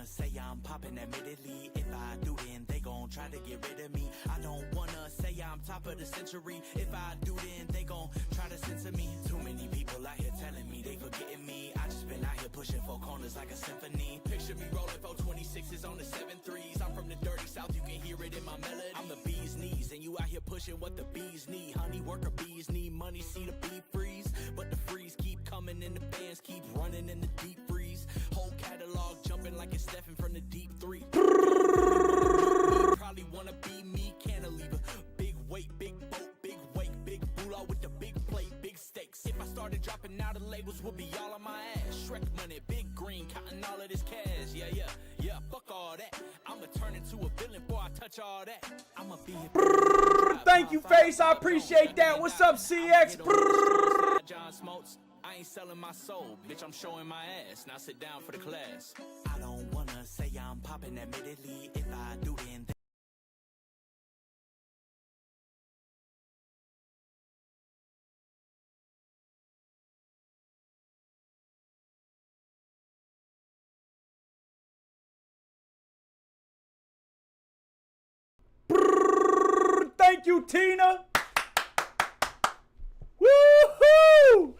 Say I'm popping admittedly. If I do, then they gon' try to get rid of me. I don't wanna say I'm top of the century. If I do, then they gon' try to censor me. Too many people out here telling me they forgetting me. I just been out here pushing 4 corners like a symphony. Picture me rolling 426s on the 7.3s. I'm from the dirty south, you can hear it in my melody. I'm the bee's knees, and you out here pushing what the bees need. Honey worker bees need money, see the bee freeze. But the freeze keep coming and the bands keep running in the deep freeze. Whole catalog jumping like it's Stephen from the deep 3. Probably wanna be me, cantilever. Big weight, big boat, big wake, big moolah with the big plate, big stakes. If I started dropping out, the labels would be all on my ass. Shrek money, big green, counting all of this cash. Yeah, fuck all that. I'ma turn into a villain before I touch all that. I'ma be Thank you, Face. I appreciate that. What's up, CX? John Smokes. I ain't selling my soul, bitch, I'm showing my ass. Now sit down for the class. I don't wanna say I'm popping admittedly. If I do, then Thank you, Tina. Woohoo!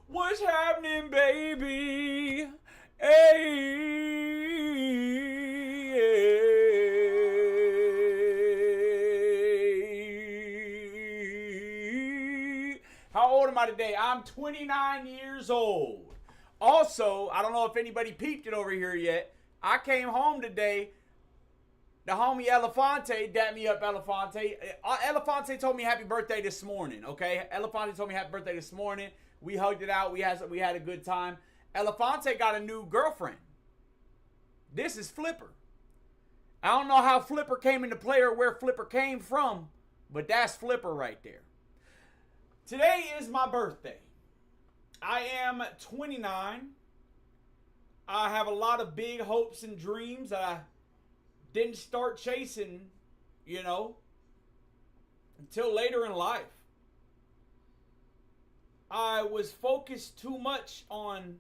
What's happening, baby? Hey. How old am I today? I'm 29 years old. Also, I don't know if anybody peeped it over here yet. I came home today. The homie Elefante dapped me up, Elefante. Elefante told me happy birthday this morning, okay? Elefante told me happy birthday this morning. We hugged it out. We had a good time. Elefante got a new girlfriend. This is Flipper. I don't know how Flipper came into play or where Flipper came from, but that's Flipper right there. Today is my birthday. I am 29. I have a lot of big hopes and dreams that I didn't start chasing, until later in life. I was focused too much on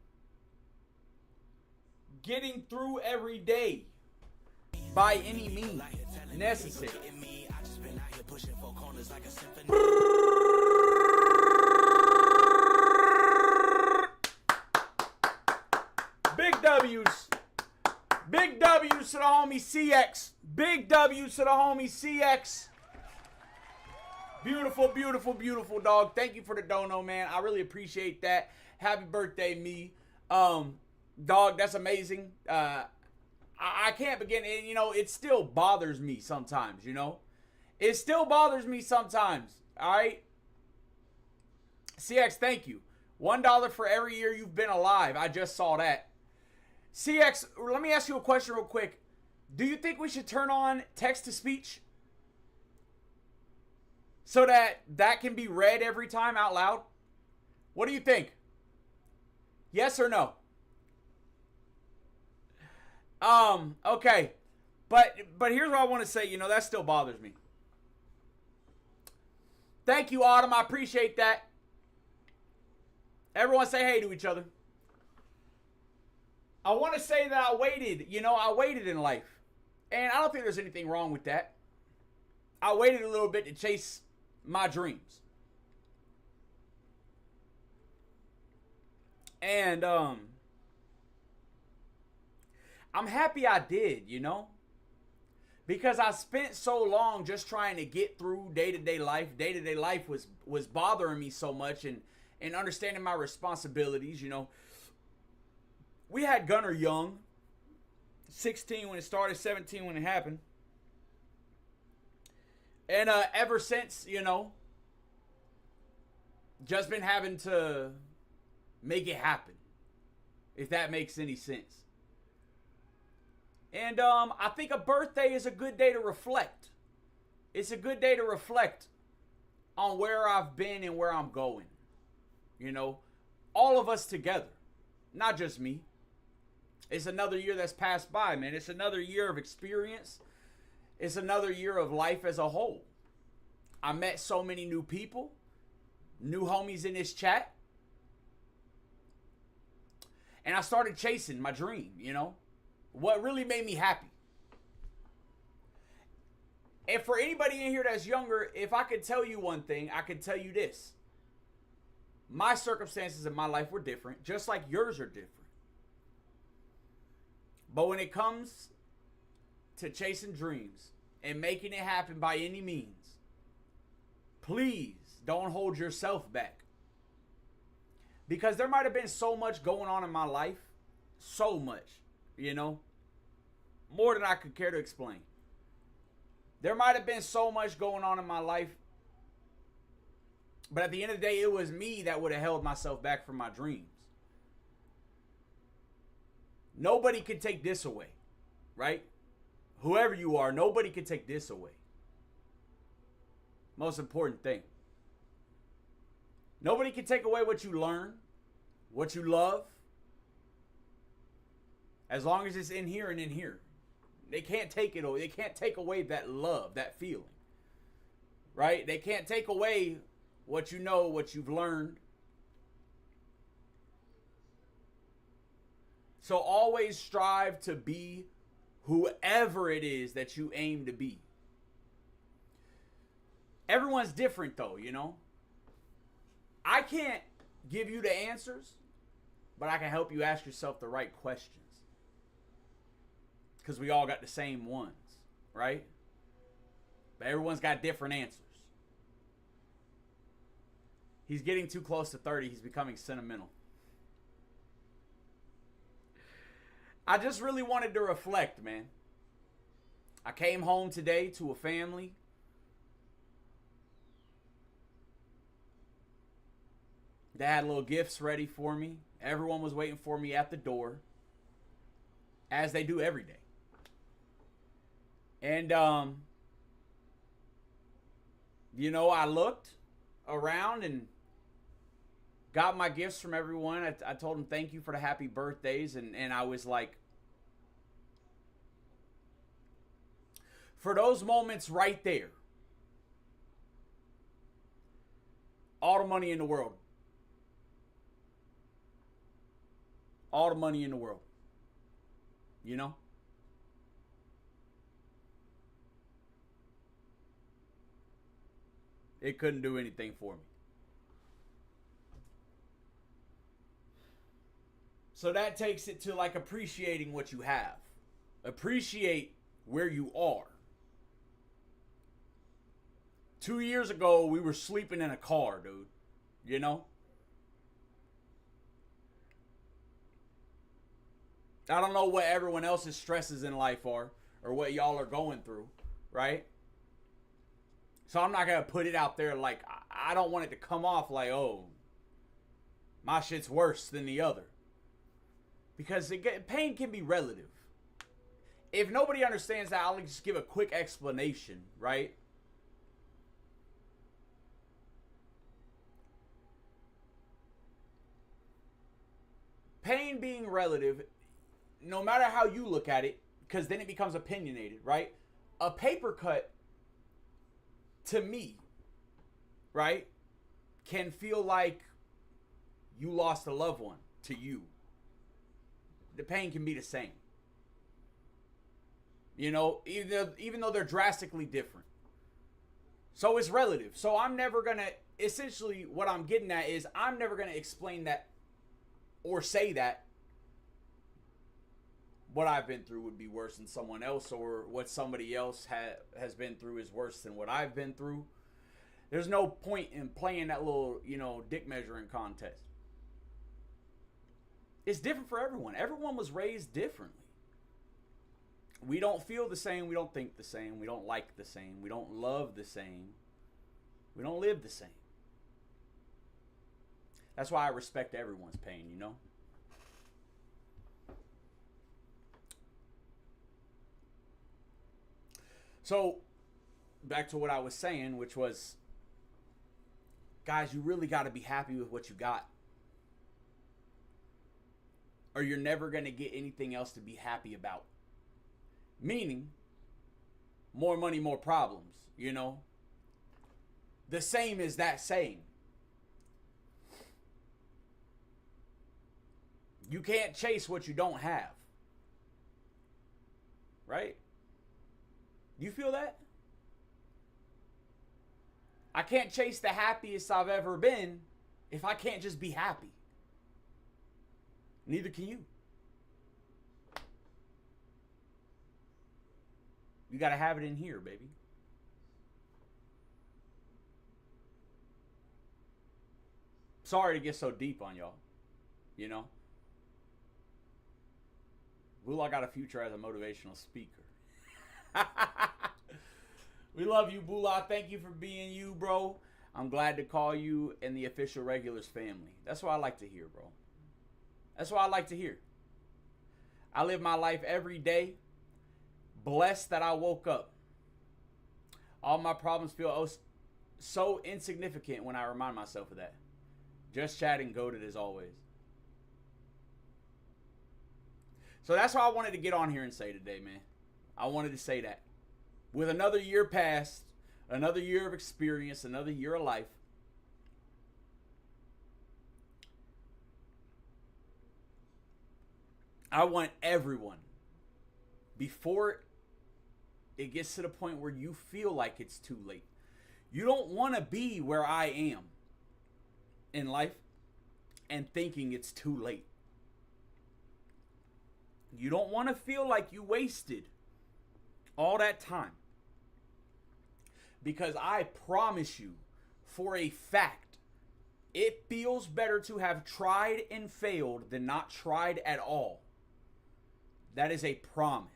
getting through every day by any means necessary. Big W's. Big W's to the homie CX. Big W's to the homie CX. Beautiful, beautiful, beautiful, dog. Thank you for the dono, man. I really appreciate that. Happy birthday, me. Dog, that's amazing. I can't begin. And, it still bothers me sometimes, It still bothers me sometimes, all right? CX, thank you. $1 for every year you've been alive. I just saw that. CX, let me ask you a question real quick. Do you think we should turn on text-to-speech so that can be read every time out loud? What do you think? Yes or no? Okay. But here's what I want to say. That still bothers me. Thank you, Autumn. I appreciate that. Everyone say hey to each other. I want to say that I waited. I waited in life. And I don't think there's anything wrong with that. I waited a little bit to chase my dreams. And I'm happy I did, because I spent so long just trying to get through day-to-day life. Day-to-day life was bothering me so much, and understanding my responsibilities. We had Gunner young, 16 when it started, 17 when it happened. And ever since, just been having to make it happen, if that makes any sense. And I think a birthday is a good day to reflect. It's a good day to reflect on where I've been and where I'm going. You know, all of us together, not just me. It's another year that's passed by, man. It's another year of experience. It's another year of life as a whole. I met so many new people, new homies in this chat. And I started chasing my dream, you know, what really made me happy. And for anybody in here that's younger, if I could tell you one thing, I could tell you this. My circumstances in my life were different, just like yours are different. But when it comes to chasing dreams and making it happen by any means, please don't hold yourself back. Because there might have been so much going on in my life, so much, you know, more than I could care to explain. There might have been so much going on in my life, but at the end of the day, it was me that would have held myself back from my dreams. Nobody can take this away, right? Whoever you are, nobody can take this away. Most important thing. Nobody can take away what you learn, what you love, as long as it's in here and in here. They can't take it away. They can't take away that love, that feeling, right? They can't take away what you know, what you've learned. So always strive to be whoever it is that you aim to be. Everyone's different though, you know? I can't give you the answers, but I can help you ask yourself the right questions. Because we all got the same ones, right? But everyone's got different answers. He's getting too close to 30. He's becoming sentimental. I just really wanted to reflect, man. I came home today to a family. They had little gifts ready for me. Everyone was waiting for me at the door, as they do every day. And, you know, I looked around and got my gifts from everyone. I told them thank you for the happy birthdays. And I was like, for those moments right there, all the money in the world. All the money in the world. You know? It couldn't do anything for me. So that takes it to like appreciating what you have. Appreciate where you are. 2 years ago, we were sleeping in a car, dude. You know? I don't know what everyone else's stresses in life are or what y'all are going through, right? So I'm not going to put it out there like, I don't want it to come off like, oh, my shit's worse than the other. Because pain can be relative. If nobody understands that, I'll just give a quick explanation, right? Pain being relative, no matter how you look at it, because then it becomes opinionated, right? A paper cut, to me, right, can feel like you lost a loved one to you. The pain can be the same. You know, even though they're drastically different. So it's relative. So I'm never going to, essentially what I'm getting at is I'm never going to explain that or say that what I've been through would be worse than someone else, or what somebody else has been through is worse than what I've been through. There's no point in playing that little, you know, dick measuring contest. It's different for everyone. Everyone was raised differently. We don't feel the same. We don't think the same. We don't like the same. We don't love the same. We don't live the same. That's why I respect everyone's pain, you know? So, back to what I was saying, which was, guys, you really got to be happy with what you got. Or you're never going to get anything else to be happy about. Meaning, more money, more problems, you know? The same as that saying. You can't chase what you don't have. Right? You feel that? I can't chase the happiest I've ever been if I can't just be happy. Neither can you. You got to have it in here, baby. Sorry to get so deep on y'all. You know? Bula got a future as a motivational speaker. We love you, Bula. Thank you for being you, bro. I'm glad to call you in the official Regulars family. That's what I like to hear, bro. That's what I like to hear. I live my life every day blessed that I woke up. All my problems feel so insignificant when I remind myself of that. Just chatting, goated as always. So that's what I wanted to get on here and say today, man. I wanted to say that. With another year passed, another year of experience, another year of life, I want everyone, before it gets to the point where you feel like it's too late. You don't want to be where I am in life and thinking it's too late. You don't want to feel like you wasted all that time. Because I promise you, for a fact, it feels better to have tried and failed than not tried at all. That is a promise.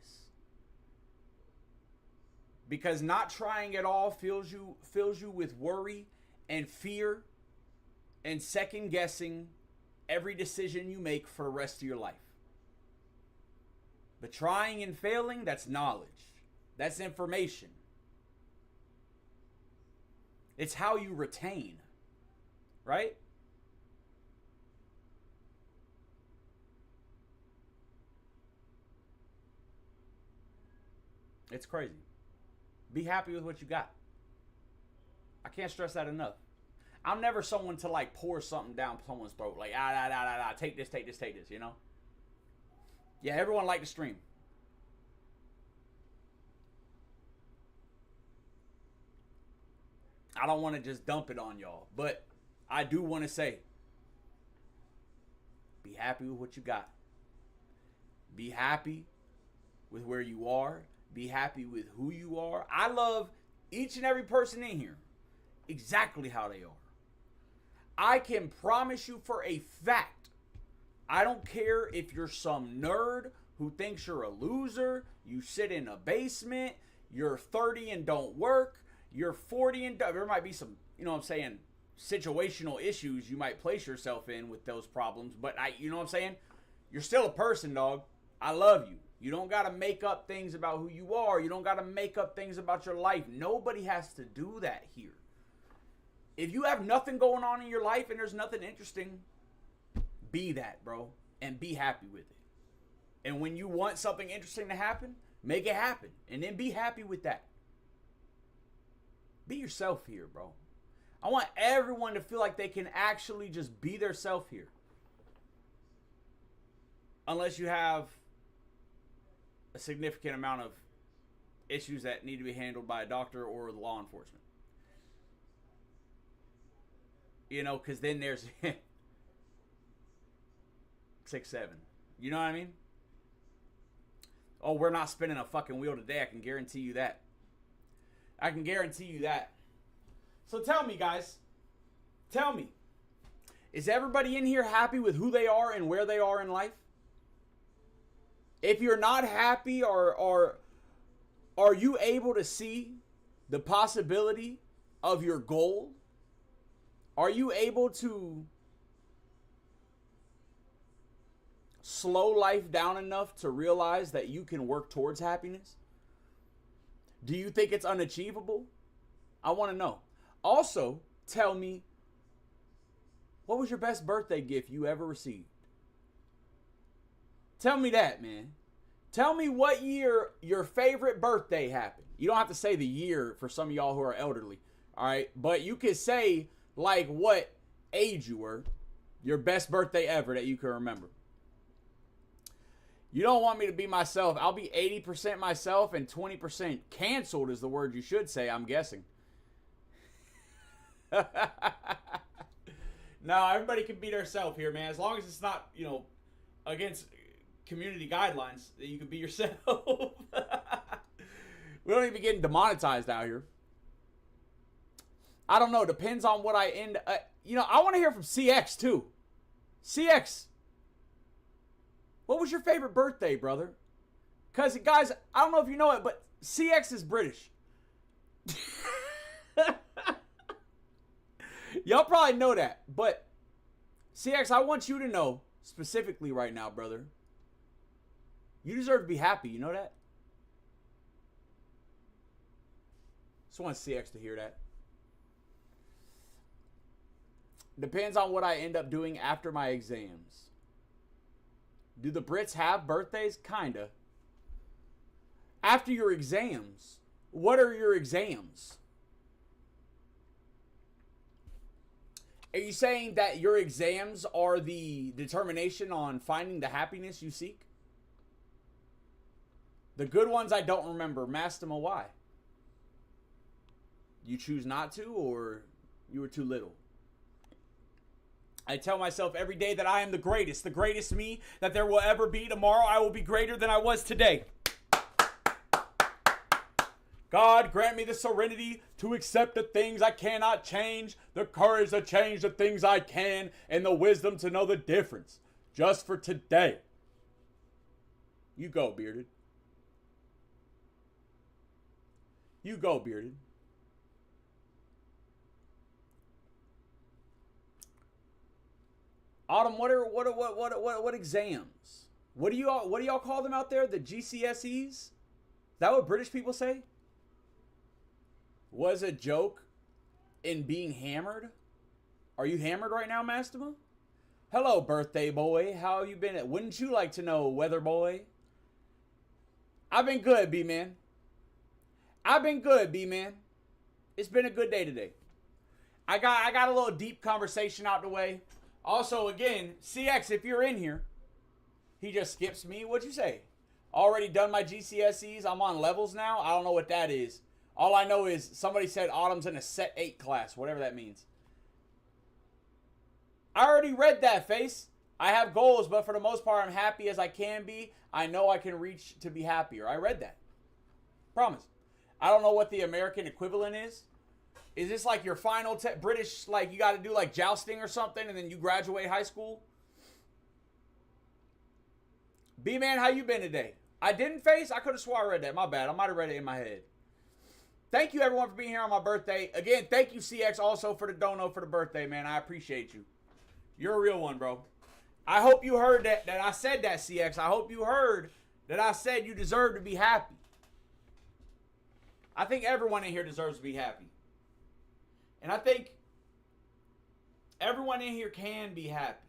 Because not trying at all fills you with worry and fear and second guessing every decision you make for the rest of your life. But trying and failing, that's knowledge. That's information. It's how you retain, right? It's crazy. Be happy with what you got. I can't stress that enough. I'm never someone to like pour something down someone's throat. Like, take this, you know? Yeah, everyone liked the stream. I don't want to just dump it on y'all, but I do want to say, be happy with what you got. Be happy with where you are. Be happy with who you are. I love each and every person in here exactly how they are. I can promise you for a fact, I don't care if you're some nerd who thinks you're a loser, you sit in a basement, you're 30 and don't work, you're 40 and there might be some, you know what I'm saying, situational issues you might place yourself in with those problems, but you know what I'm saying? You're still a person, dog. I love you. You don't got to make up things about who you are. You don't got to make up things about your life. Nobody has to do that here. If you have nothing going on in your life and there's nothing interesting, be that, bro, and be happy with it. And when you want something interesting to happen, make it happen, and then be happy with that. Be yourself here, bro. I want everyone to feel like they can actually just be their self here. Unless you have a significant amount of issues that need to be handled by a doctor or the law enforcement. You know, because then there's 6, 7. You know what I mean? Oh, we're not spinning a fucking wheel today. I can guarantee you that. I can guarantee you that. So tell me, guys. Tell me. Is everybody in here happy with who they are and where they are in life? If you're not happy, or are you able to see the possibility of your goal? Are you able to slow life down enough to realize that you can work towards happiness? Do you think it's unachievable? I want to know. Also, tell me, what was your best birthday gift you ever received? Tell me that, man. Tell me what year your favorite birthday happened. You don't have to say the year for some of y'all who are elderly, all right? But you could say, like, what age you were, your best birthday ever that you can remember. You don't want me to be myself. I'll be 80% myself and 20% canceled is the word you should say, I'm guessing. No, everybody can be themselves here, man. As long as it's not, against community guidelines, that you can be yourself. We don't even get demonetized out here. I don't know. Depends on what I end. I want to hear from CX too. CX, what was your favorite birthday, brother? Because, guys, I don't know if you know it, but CX is British. Y'all probably know that, but CX, I want you to know specifically right now, brother. You deserve to be happy. You know that? Just want CX to hear that. Depends on what I end up doing after my exams. Do the Brits have birthdays? Kinda. After your exams, what are your exams? Are you saying that your exams are the determination on finding the happiness you seek? The good ones I don't remember. Mastema, why? You choose not to, or you were too little? I tell myself every day that I am the greatest me that there will ever be. Tomorrow I will be greater than I was today. God, grant me the serenity to accept the things I cannot change, the courage to change the things I can, and the wisdom to know the difference. Just for today. You go, Bearded. You go, Bearded. Autumn, what exams? What do y'all call them out there? The GCSEs? Is that what British people say? Was a joke in being hammered? Are you hammered right now, Mastema? Hello, birthday boy. How you been? Wouldn't you like to know, weather boy? I've been good, B-man. I've been good, B-man. It's been a good day today. I got a little deep conversation out the way. Also, again, CX, if you're in here, he just skips me. What'd you say? Already done my GCSEs. I'm on levels now. I don't know what that is. All I know is somebody said Autumn's in a set 8 class, whatever that means. I already read that, Face. I have goals, but for the most part, I'm happy as I can be. I know I can reach to be happier. I read that. Promise. I don't know what the American equivalent is. Is this like your final British, like you got to do like jousting or something and then you graduate high school? B-Man, how you been today? I didn't, Face? I could have swore I read that. My bad. I might have read it in my head. Thank you, everyone, for being here on my birthday. Again, thank you, CX, also for the dono for the birthday, man. I appreciate you. You're a real one, bro. I hope you heard that I said that, CX. I hope you heard that I said you deserve to be happy. I think everyone in here deserves to be happy. And I think everyone in here can be happy.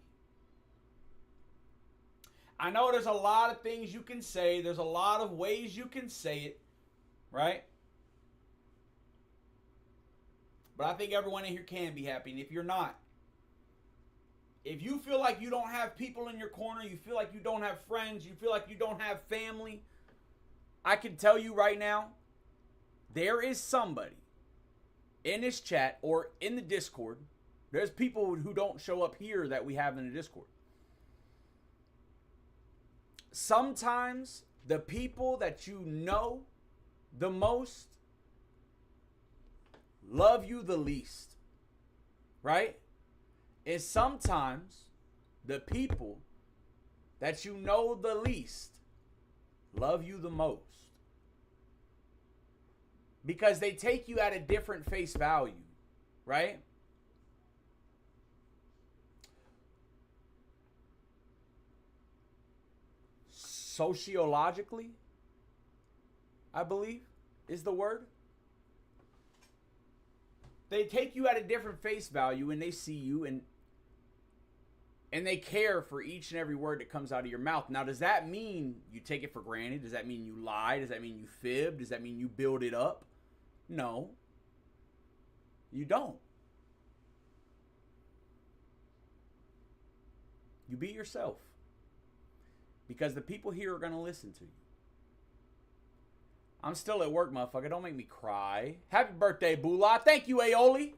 I know there's a lot of things you can say. There's a lot of ways you can say it, right? But I think everyone in here can be happy. And if you're not, if you feel like you don't have people in your corner, you feel like you don't have friends, you feel like you don't have family, I can tell you right now, there is somebody in this chat or in the Discord. There's people who don't show up here that we have in the Discord. Sometimes the people that you know the most love you the least, right? And sometimes the people that you know the least love you the most. Because they take you at a different face value, right? Sociologically, I believe, is the word. They take you at a different face value and they see you and they care for each and every word that comes out of your mouth. Now, does that mean you take it for granted? Does that mean you lie? Does that mean you fib? Does that mean you build it up? No, you don't. You be yourself. Because the people here are going to listen to you. I'm still at work, motherfucker. Don't make me cry. Happy birthday, Bula. Thank you, Aioli.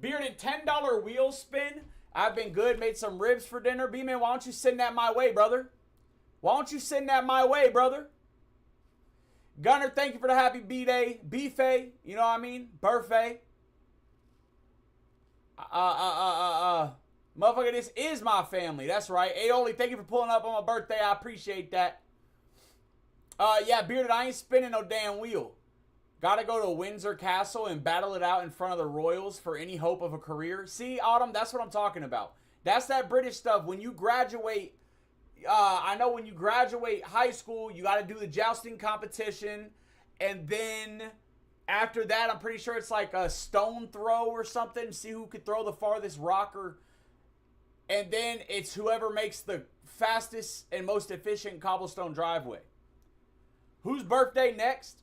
Bearded $10 wheel spin. I've been good. Made some ribs for dinner. B-Man, why don't you send that my way, brother? Why don't you send that my way, brother? Gunner, thank you for the happy B-Day. B-Fay, you know what I mean? Birthday. Motherfucker, this is my family. That's right. Aioli, thank you for pulling up on my birthday. I appreciate that. Yeah, Bearded, I ain't spinning no damn wheel. Gotta go to Windsor Castle and battle it out in front of the royals for any hope of a career. See, Autumn, that's what I'm talking about. That's that British stuff. When you graduate, I know when you graduate high school, you gotta do the jousting competition. And then after that, I'm pretty sure it's like a stone throw or something. See who could throw the farthest rock or... And then it's whoever makes the fastest and most efficient cobblestone driveway. Whose birthday next?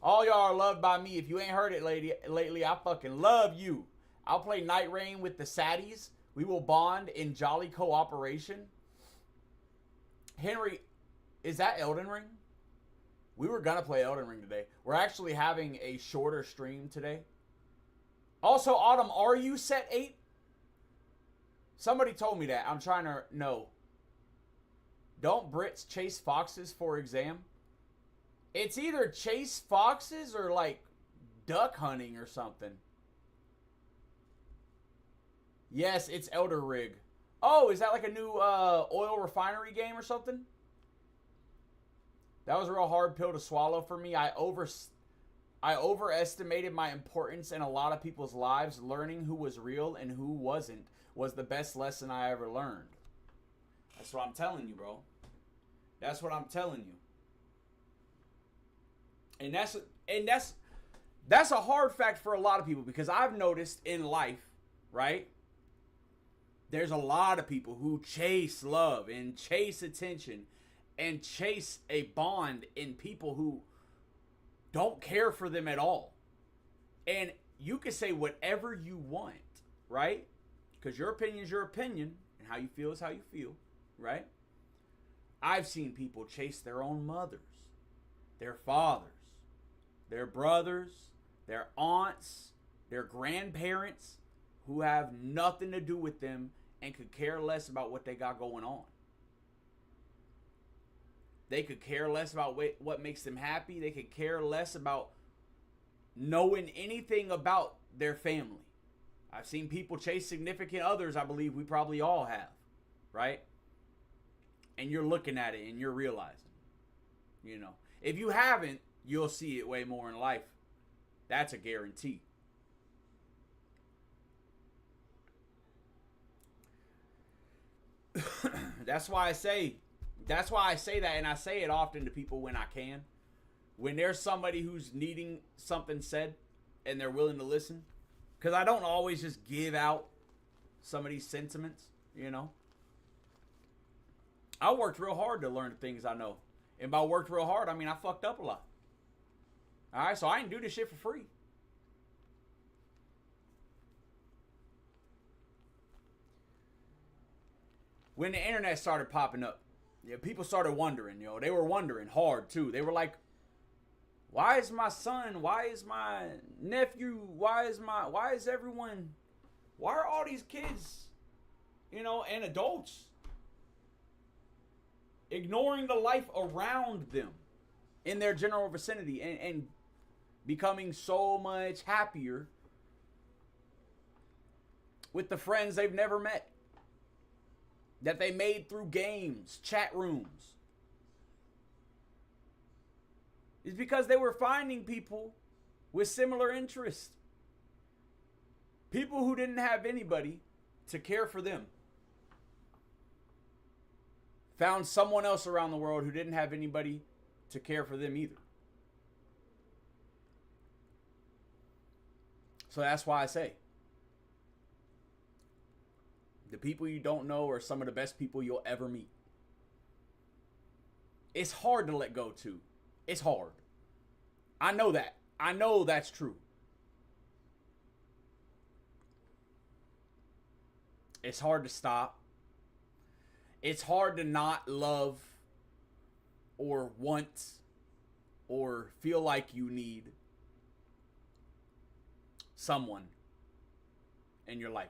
All y'all are loved by me. If you ain't heard it lately, I fucking love you. I'll play Night Rain with the Saddies. We will bond in jolly cooperation. Henry, is that Elden Ring? We were going to play Elden Ring today. We're actually having a shorter stream today. Also, Autumn, are you set 8? Somebody told me that. I'm trying to know. Don't Brits chase foxes for exam? It's either chase foxes or like duck hunting or something. Yes, it's Elder Rig. Oh, is that like a new oil refinery game or something? That was a real hard pill to swallow for me. I overestimated my importance in a lot of people's lives. Learning who was real and who wasn't was the best lesson I ever learned. That's what I'm telling you, bro. That's what I'm telling you. And that's a hard fact for a lot of people, because I've noticed in life, right? There's a lot of people who chase love and chase attention and chase a bond in people who don't care for them at all. And you can say whatever you want, right? Because your opinion is your opinion, and how you feel is how you feel, right? I've seen people chase their own mothers, their fathers, their brothers, their aunts, their grandparents, who have nothing to do with them and could care less about what they got going on. They could care less about what makes them happy. They could care less about knowing anything about their family. I've seen people chase significant others. I believe we probably all have, right? And you're looking at it and you're realizing, you know. If you haven't, you'll see it way more in life. That's a guarantee. That's why I say that, and I say it often to people when I can. When there's somebody who's needing something said and they're willing to listen. Because I don't always just give out some of these sentiments, you know. I worked real hard to learn the things I know. And by worked real hard, I mean I fucked up a lot. Alright, so I didn't do this shit for free. When the internet started popping up, yeah, people started wondering, yo. They were wondering hard, too. They were like, why is my son, why is my nephew, why is everyone, why are all these kids, you know, and adults ignoring the life around them in their general vicinity and becoming so much happier with the friends they've never met, that they made through games, chat rooms? It's because they were finding people with similar interests. People who didn't have anybody to care for them found someone else around the world who didn't have anybody to care for them either. So that's why I say, the people you don't know are some of the best people you'll ever meet. It's hard to let go too. It's hard. I know that. I know that's true. It's hard to stop. It's hard to not love or want or feel like you need someone in your life.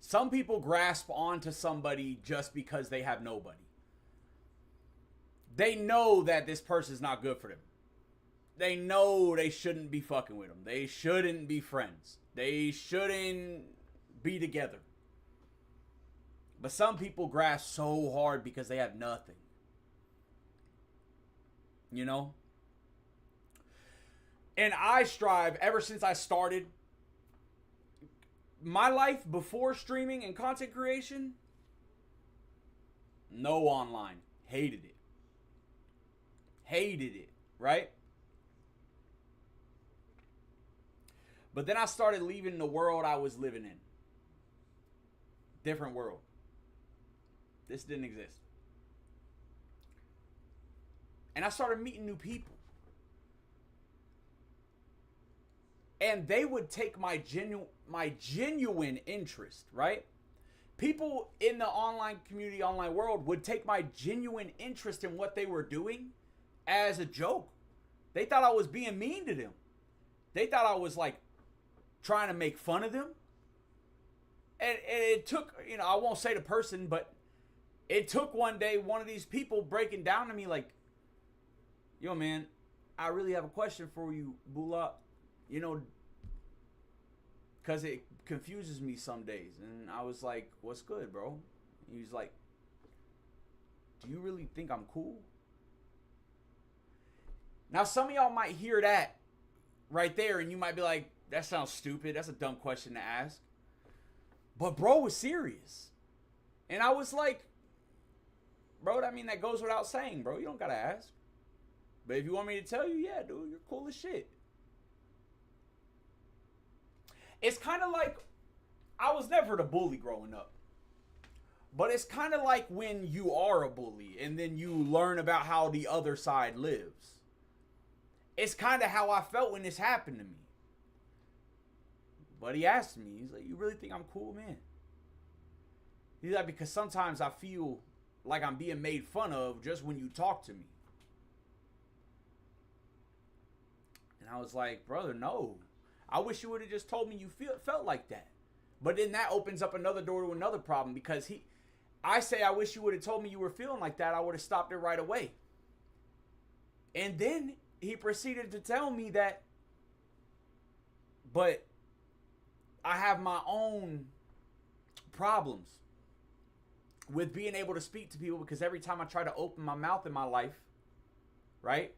Some people grasp onto somebody just because they have nobody. They know that this person's not good for them. They know they shouldn't be fucking with them. They shouldn't be friends. They shouldn't be together. But some people grasp so hard because they have nothing. You know? And I strive, ever since I started my life before streaming and content creation, no online. Hated it. Hated it, right? But then I started leaving the world I was living in. Different world. This didn't exist. And I started meeting new people. And they would take my genuine interest, right? People in the online community, online world would take my genuine interest in what they were doing as a joke. They thought I was being mean to them. They thought I was like trying to make fun of them. And it took, I won't say the person, but it took one day one of these people breaking down to me like, yo, man, I really have a question for you, Bula. Because it confuses me some days. And I was like, what's good, bro? He was like, do you really think I'm cool? Now, some of y'all might hear that right there, and you might be like, that sounds stupid. That's a dumb question to ask. But bro was serious. And I was like, bro, that goes without saying, bro. You don't got to ask. But if you want me to tell you, yeah, dude, you're cool as shit. It's kind of like, I was never the bully growing up. But it's kind of like when you are a bully and then you learn about how the other side lives. It's kind of how I felt when this happened to me. But he asked me, he's like, you really think I'm cool, man? He's like, because sometimes I feel like I'm being made fun of just when you talk to me. And I was like, brother, no. I wish you would have just told me you felt like that. But then that opens up another door to another problem, because I wish you would have told me you were feeling like that. I would have stopped it right away. And then he proceeded to tell me that, but I have my own problems with being able to speak to people, because every time I try to open my mouth in my life, right?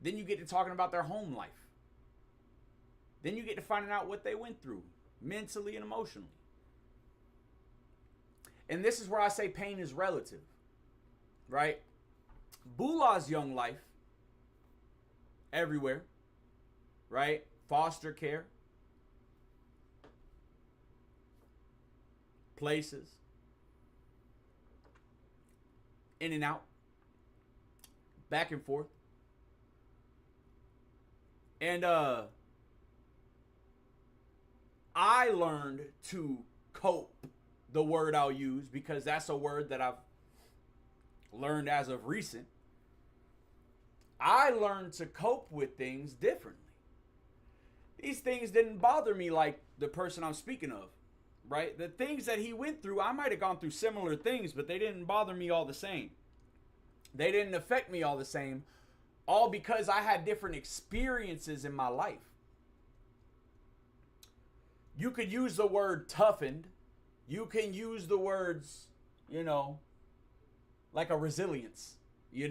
Then you get to talking about their home life. Then you get to finding out what they went through mentally and emotionally. And this is where I say pain is relative, right? Bula's young life, everywhere, right? Foster care, places, in and out, back and forth. And I learned to cope, the word I'll use, because that's a word that I've learned as of recent. I learned to cope with things differently. These things didn't bother me like the person I'm speaking of, right? The things that he went through, I might have gone through similar things, but they didn't bother me all the same. They didn't affect me all the same, all because I had different experiences in my life. You could use the word toughened. You can use the words, like a resilience, You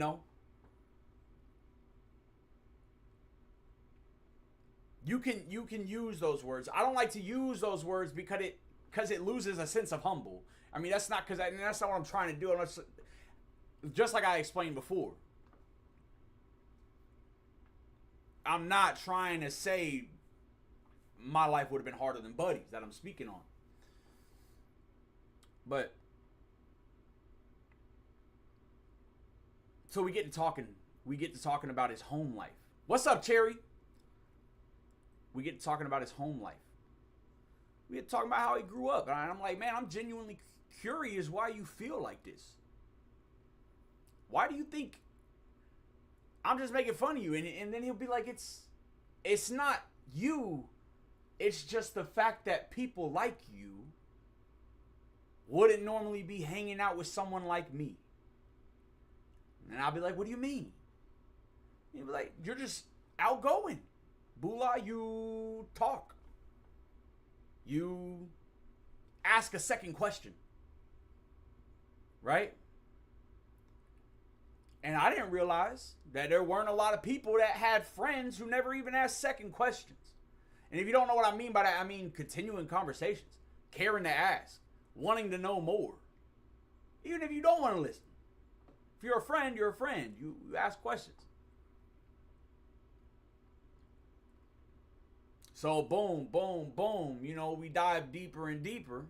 can use those words. I don't like to use those words because it loses a sense of humble. I mean, that's not that's not what I'm trying to do. Just like I explained before. I'm not trying to say my life would have been harder than Buddy's that I'm speaking on. But so we get to talking about his home life. What's up, Cherry? We get to talking about his home life. We get to talking about how he grew up. And I'm like, man, I'm genuinely curious why you feel like this. Why do you think I'm just making fun of you? And then he'll be like, it's not you. It's just the fact that people like you wouldn't normally be hanging out with someone like me. And I'll be like, what do you mean? He'll be like, you're just outgoing. Bula, you talk. You ask a second question. Right? And I didn't realize that there weren't a lot of people that had friends who never even asked second questions. And if you don't know what I mean by that, I mean continuing conversations, caring to ask, wanting to know more. Even if you don't want to listen. If you're a friend, you're a friend. You ask questions. So boom, boom, boom. You know, we dive deeper and deeper.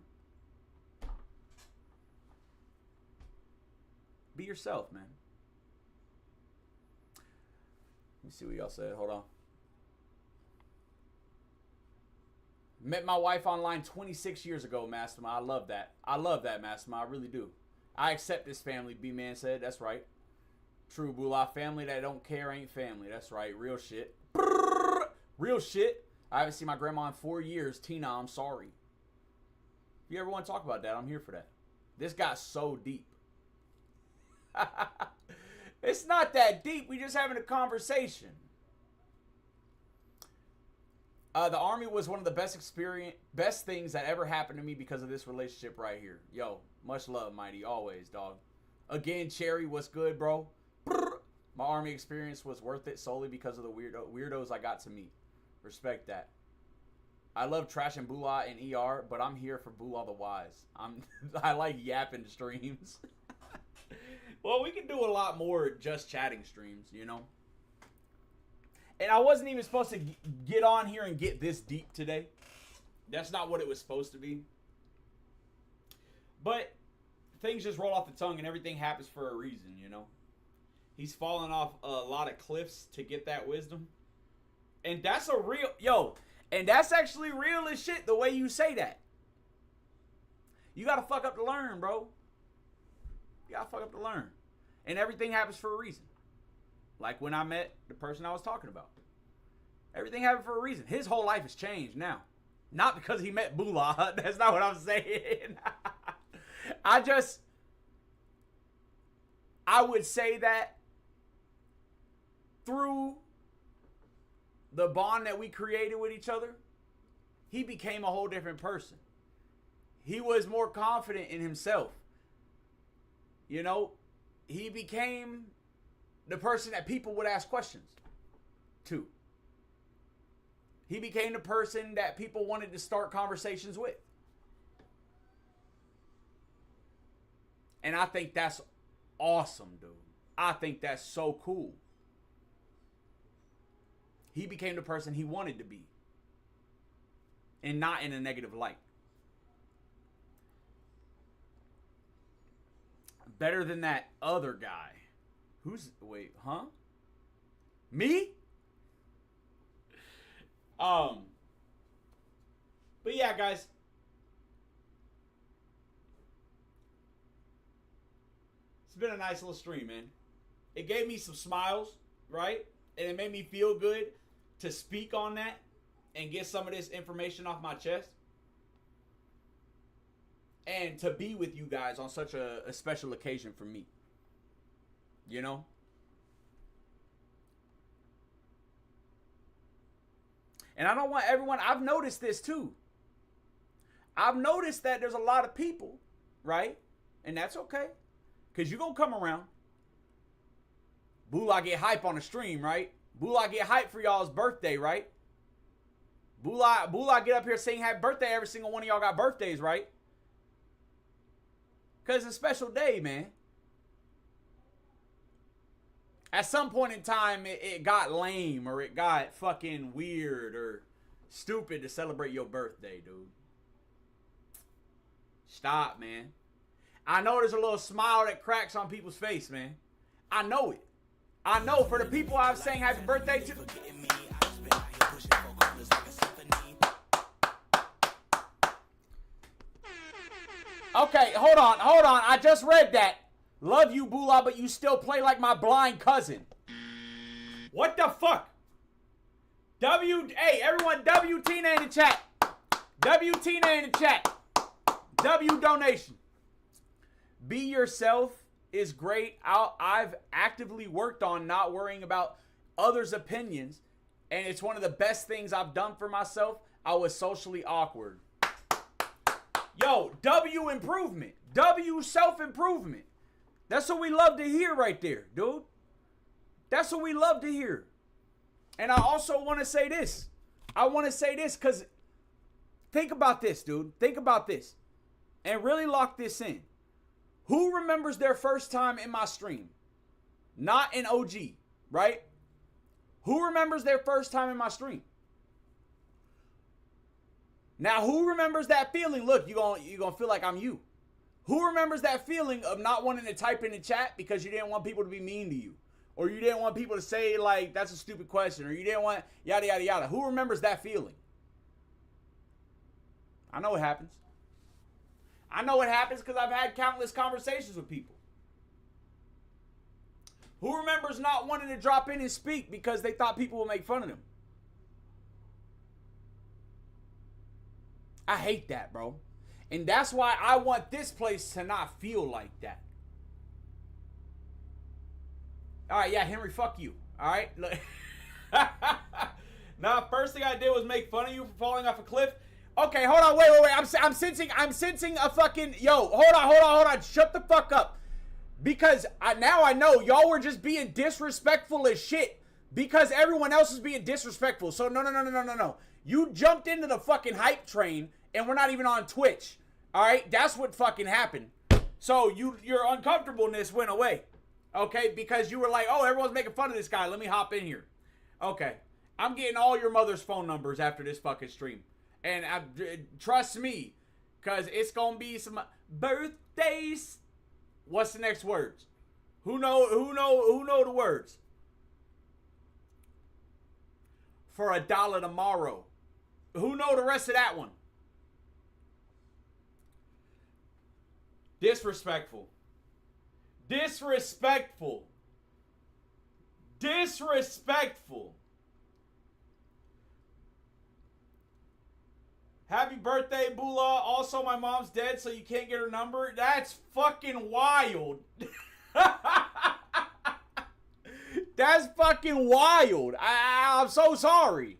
Be yourself, man. Let me see what y'all said. Hold on. Met my wife online 26 years ago, Mastermind. I love that. I love that, Mastermind. I really do. I accept this family, B-Man said. That's right. True, Bula. Family that don't care ain't family. That's right. Real shit. Real shit. I haven't seen my grandma in 4 years. Tina, I'm sorry. If you ever want to talk about that, I'm here for that. This got so deep. It's not that deep. We just having a conversation. The Army was one of the best things that ever happened to me because of this relationship right here. Yo, much love, Mighty. Always, dog. Again, Cherry, what's good, bro? My Army experience was worth it solely because of the weirdos I got to meet. Respect that. I love trashing Bula and ER, but I'm here for Bula the Wise. I like yapping streams. Well, we can do a lot more just chatting streams, you know? And I wasn't even supposed to get on here and get this deep today. That's not what it was supposed to be. But things just roll off the tongue and everything happens for a reason, you know? He's fallen off a lot of cliffs to get that wisdom. And that's a real... Yo, and that's actually real as shit the way you say that. You gotta fuck up to learn, bro. You gotta fuck up to learn. And everything happens for a reason. Like when I met the person I was talking about. Everything happened for a reason. His whole life has changed now. Not because he met Bula. That's not what I'm saying. I would say that through the bond that we created with each other, he became a whole different person. He was more confident in himself. You know, he became the person that people would ask questions to. He became the person that people wanted to start conversations with. And I think that's awesome, dude. I think that's so cool. He became the person he wanted to be. And not in a negative light. Better than that other guy. Wait, huh? Me? But yeah, guys. It's been a nice little stream, man. It gave me some smiles, right? And it made me feel good to speak on that and get some of this information off my chest. And to be with you guys on such a special occasion for me. You know? And I don't want everyone... I've noticed this too. I've noticed that there's a lot of people, right? And that's okay. Because you're going to come around. Bula get hype on the stream, right? Bula get hype for y'all's birthday, right? Bula get up here saying happy birthday. Every single one of y'all got birthdays, right? Because it's a special day, man. At some point in time, it got lame or it got fucking weird or stupid to celebrate your birthday, dude. Stop, man. I know there's a little smile that cracks on people's face, man. I know it. I know for the people I'm saying happy birthday to. Okay, hold on. I just read that. Love you, Bula, but you still play like my blind cousin. What the fuck? Hey, everyone, W Tina in the chat. W Tina in the chat. W donation. Be yourself is great. I've actively worked on not worrying about others' opinions, and it's one of the best things I've done for myself. I was socially awkward. Yo, W improvement. W self-improvement. That's what we love to hear right there, dude. That's what we love to hear. And I also want to say this. I want to say this because think about this, dude. Think about this. And really lock this in. Who remembers their first time in my stream? Not an OG, right? Who remembers their first time in my stream? Now, who remembers that feeling? Look, you're gonna feel like I'm you. Who remembers that feeling of not wanting to type in the chat because you didn't want people to be mean to you? Or you didn't want people to say, like, that's a stupid question. Or you didn't want yada, yada, yada. Who remembers that feeling? I know what happens. I know what happens because I've had countless conversations with people. Who remembers not wanting to drop in and speak because they thought people would make fun of them? I hate that, bro. And that's why I want this place to not feel like that. All right, yeah, Henry, fuck you. All right? Now, first thing I did was make fun of you for falling off a cliff. Okay, hold on, wait. I'm sensing a fucking, yo, hold on. Shut the fuck up. Because now I know y'all were just being disrespectful as shit. Because everyone else is being disrespectful. So no. You jumped into the fucking hype train and we're not even on Twitch. All right? That's what fucking happened. So your uncomfortableness went away. Okay? Because you were like, oh, everyone's making fun of this guy. Let me hop in here. Okay. I'm getting all your mother's phone numbers after this fucking stream. And trust me, because it's going to be some birthdays. What's the next words? Who know the words? For $1 tomorrow. Who know the rest of that one? Disrespectful. Happy birthday, Bula. Also, my mom's dead, so you can't get her number. That's fucking wild. That's fucking wild. I'm so sorry.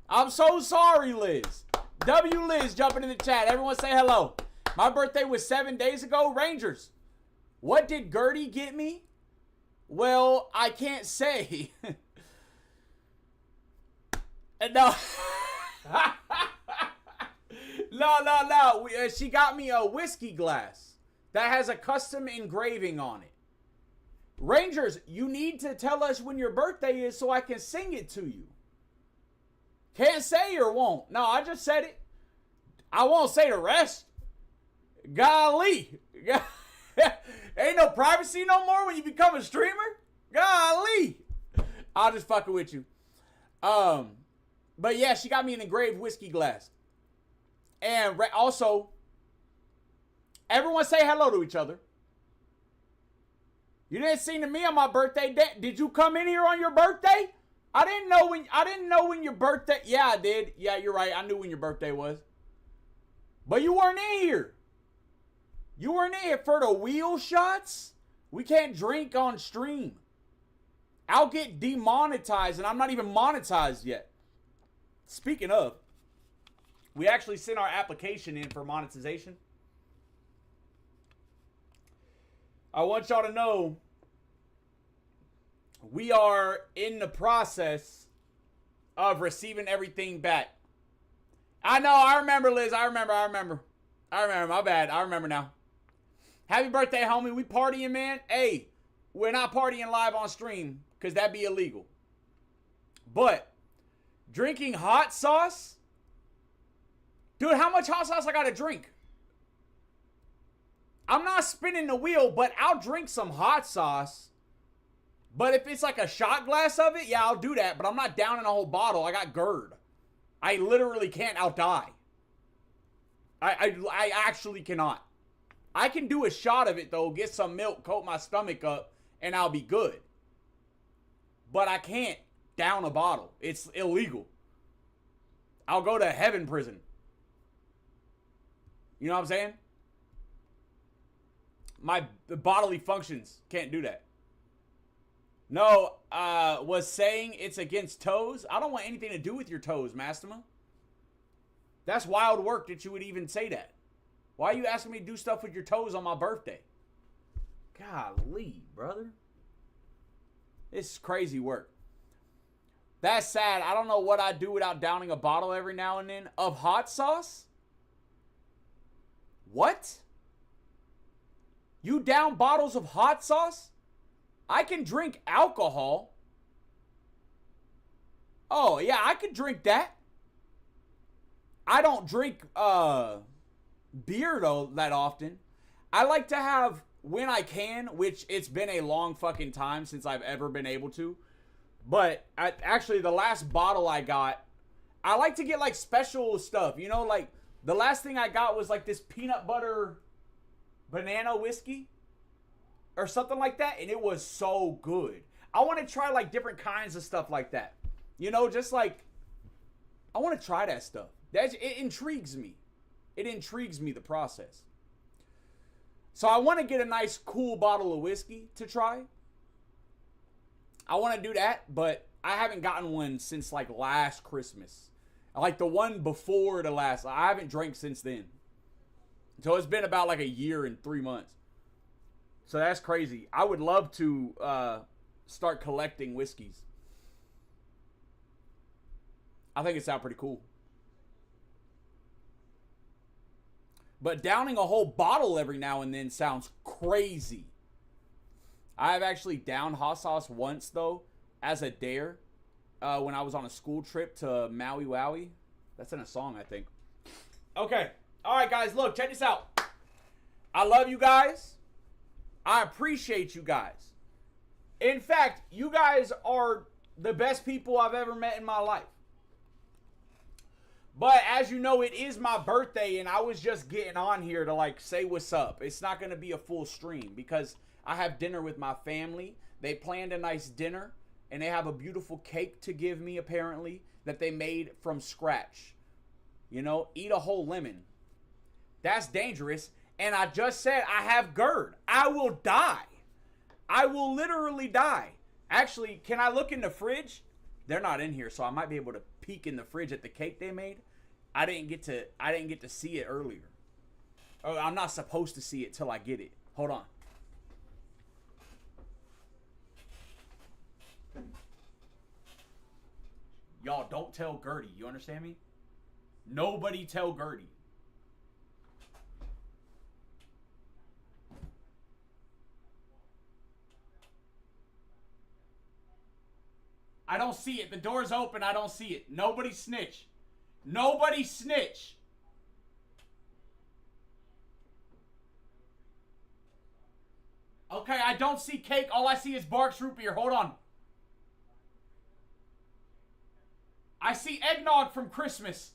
I'm so sorry, Liz. W Liz jumping in the chat. Everyone say hello. My birthday was 7 days ago. Rangers. What did Gertie get me? Well, I can't say. No. No. She got me a whiskey glass that has a custom engraving on it. Rangers, you need to tell us when your birthday is so I can sing it to you. Can't say or won't. No, I just said it. I won't say the rest. Golly. Ain't no privacy no more when you become a streamer? Golly. I'll just fucking with you. But yeah, she got me an engraved whiskey glass. And also, everyone say hello to each other. You didn't sing to me on my birthday. Did you come in here on your birthday? I didn't know when your birthday. Yeah, I did. Yeah, you're right. I knew when your birthday was. But you weren't in here. You weren't in here for the wheel shots. We can't drink on stream. I'll get demonetized, and I'm not even monetized yet. Speaking of, we actually sent our application in for monetization. I want y'all to know we are in the process of receiving everything back. I know, I remember, Liz. I remember, my bad. I remember now. Happy birthday, homie. We partying, man. Hey, we're not partying live on stream because that'd be illegal. But drinking hot sauce, dude, how much hot sauce I gotta drink? I'm not spinning the wheel, but I'll drink some hot sauce. But if it's like a shot glass of it, yeah, I'll do that. But I'm not downing a whole bottle. I got GERD. I literally can't. I'll die. I actually cannot. I can do a shot of it, though, get some milk, coat my stomach up, and I'll be good. But I can't down a bottle. It's illegal. I'll go to heaven prison. You know what I'm saying? My bodily functions can't do that. No, was saying it's against toes. I don't want anything to do with your toes, Mastema. That's wild work that you would even say that. Why are you asking me to do stuff with your toes on my birthday? Golly, brother. This is crazy work. That's sad. I don't know what I'd do without downing a bottle every now and then of hot sauce. What? You down bottles of hot sauce? I can drink alcohol. Oh, yeah, I could drink that. I don't drink beer, though, that often. I like to have, when I can, which it's been a long fucking time since I've ever been able to. But actually, the last bottle I got, I like to get, like, special stuff. You know, like, the last thing I got was, like, this peanut butter banana whiskey or something like that, and it was so good. I want to try, like, different kinds of stuff like that. You know, just, like, I want to try that stuff. It intrigues me. It intrigues me, the process. So I want to get a nice, cool bottle of whiskey to try. I want to do that, but I haven't gotten one since, like, last Christmas. Like, the one before the last. I haven't drank since then. So it's been about, like, a year and 3 months. So that's crazy. I would love to start collecting whiskeys. I think it sounds pretty cool. But downing a whole bottle every now and then sounds crazy. I have actually downed hot sauce once, though, as a dare. When I was on a school trip to Maui Wowie. That's in a song, I think. Okay. All right, guys, look, check this out. I love you guys. I appreciate you guys. In fact, you guys are the best people I've ever met in my life. But as you know, it is my birthday, and I was just getting on here to, like, say what's up. It's not going to be a full stream because I have dinner with my family. They planned a nice dinner, and they have a beautiful cake to give me, apparently, that they made from scratch. You know, eat a whole lemon. That's dangerous. And I just said I have GERD. I will die. I will literally die. Actually, can I look in the fridge? They're not in here, so I might be able to peek in the fridge at the cake they made. I didn't get to see it earlier. Oh, I'm not supposed to see it till I get it. Hold on. Y'all, don't tell Gertie. You understand me? Nobody tell Gertie. I don't see it. The door's open. I don't see it. Nobody snitch. Nobody snitch. Okay, I don't see cake. All I see is Barks root beer. Hold on. I see eggnog from Christmas.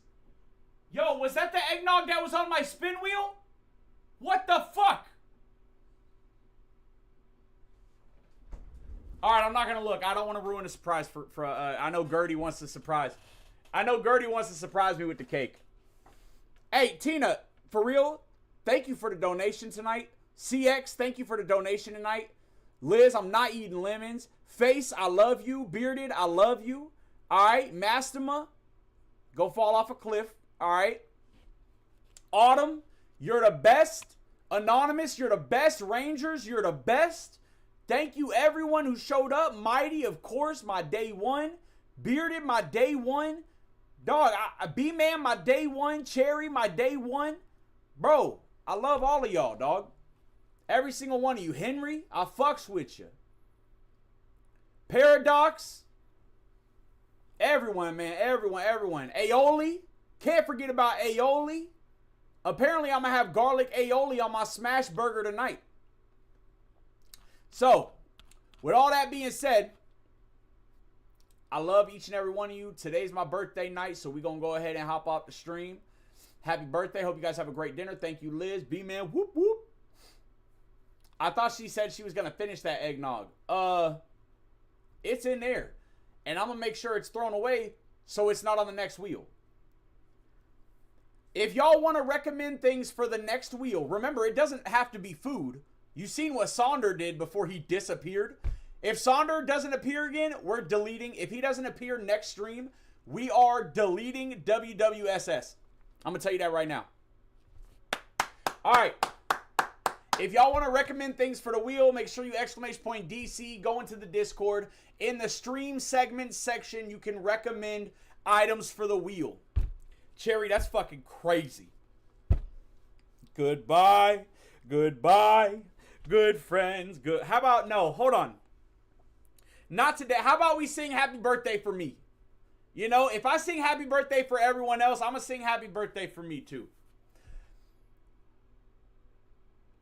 Yo, was that the eggnog that was on my spin wheel? What the fuck? All right, I'm not going to look. I don't want to ruin a surprise for I know Gertie wants to surprise. I know Gertie wants to surprise me with the cake. Hey, Tina, for real, thank you for the donation tonight. CX, thank you for the donation tonight. Liz, I'm not eating lemons. Face, I love you. Bearded, I love you. All right, Mastema, go fall off a cliff. All right. Autumn, you're the best. Anonymous, you're the best. Rangers, you're the best. Thank you, everyone who showed up. Mighty, of course, my day one. Bearded, my day one. Dog, B-Man, my day one. Cherry, my day one. Bro, I love all of y'all, dog. Every single one of you. Henry, I fucks with you. Paradox. Everyone, man. Everyone. Aioli. Can't forget about aioli. Apparently, I'm going to have garlic aioli on my smash burger tonight. So, with all that being said, I love each and every one of you. Today's my birthday night, so we're going to go ahead and hop off the stream. Happy birthday. Hope you guys have a great dinner. Thank you, Liz. B-Man, whoop, whoop. I thought she said she was going to finish that eggnog. It's in there. And I'm going to make sure it's thrown away so it's not on the next wheel. If y'all want to recommend things for the next wheel, remember, it doesn't have to be food. You've seen what Sonder did before he disappeared. If Sonder doesn't appear again, we're deleting. If he doesn't appear next stream, we are deleting WWSS. I'm going to tell you that right now. All right. If y'all want to recommend things for the wheel, make sure you !DC, go into the Discord. In the stream segment section, you can recommend items for the wheel. Cherry, that's fucking crazy. Goodbye. Goodbye. Good friends. Good. How about, no, hold on. Not today. How about we sing happy birthday for me? You know, if I sing happy birthday for everyone else, I'm going to sing happy birthday for me too.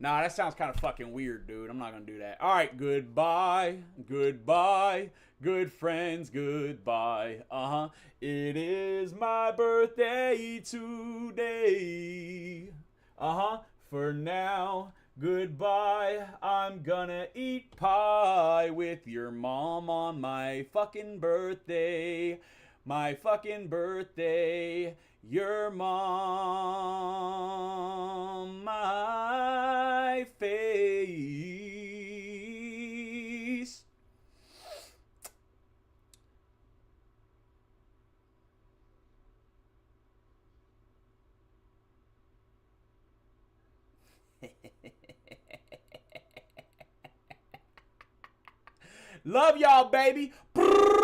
Nah, that sounds kind of fucking weird, dude. I'm not going to do that. All right, goodbye. Goodbye. Good friends, goodbye. It is my birthday today. For now, goodbye. I'm gonna eat pie with your mom on my fucking birthday. My fucking birthday. Your mom, my face. Love y'all, baby.